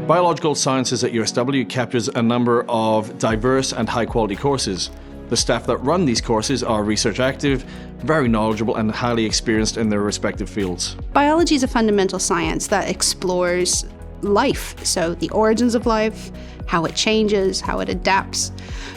Biological Sciences at USW captures a number of diverse and high-quality courses. The staff that run these courses are research active, very knowledgeable, and highly experienced in their respective fields. Biology is a fundamental science that explores life, so the origins of life, how it changes, how it adapts.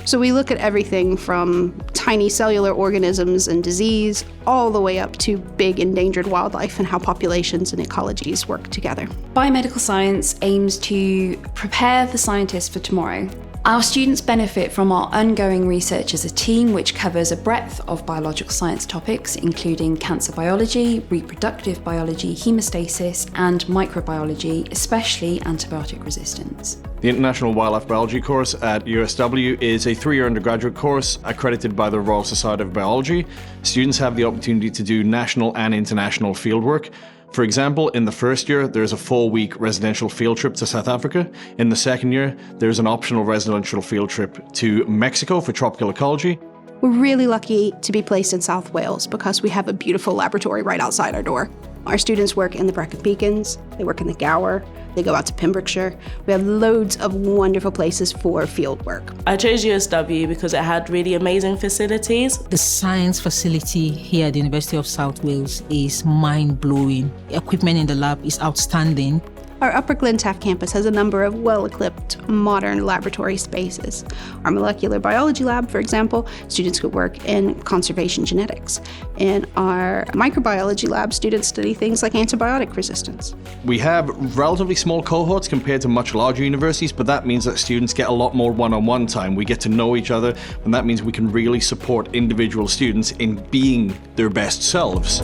So we look at everything from tiny cellular organisms and disease, all the way up to big endangered wildlife and how populations and ecologies work together. Biomedical science aims to prepare the scientists for tomorrow. Our students benefit from our ongoing research as a team, which covers a breadth of biological science topics, including cancer biology, reproductive biology, hemostasis, and microbiology, especially antibiotic resistance. The International Wildlife Biology course at USW is a 3-year undergraduate course accredited by the Royal Society of Biology. Students have the opportunity to do national and international fieldwork. For example, in the first year, there's a 4-week residential field trip to South Africa. In the second year, there's an optional residential field trip to Mexico for tropical ecology. We're really lucky to be placed in South Wales because we have a beautiful laboratory right outside our door. Our students work in the Brecon Beacons, they work in the Gower, they go out to Pembrokeshire. We have loads of wonderful places for field work. I chose USW because it had really amazing facilities. The science facility here at the University of South Wales is mind-blowing. Equipment in the lab is outstanding. Our Upper Glentoft campus has a number of well-equipped modern laboratory spaces. Our molecular biology lab, for example, students could work in conservation genetics. In our microbiology lab, students study things like antibiotic resistance. We have relatively small cohorts compared to much larger universities, but that means that students get a lot more one-on-one time. We get to know each other, and that means we can really support individual students in being their best selves.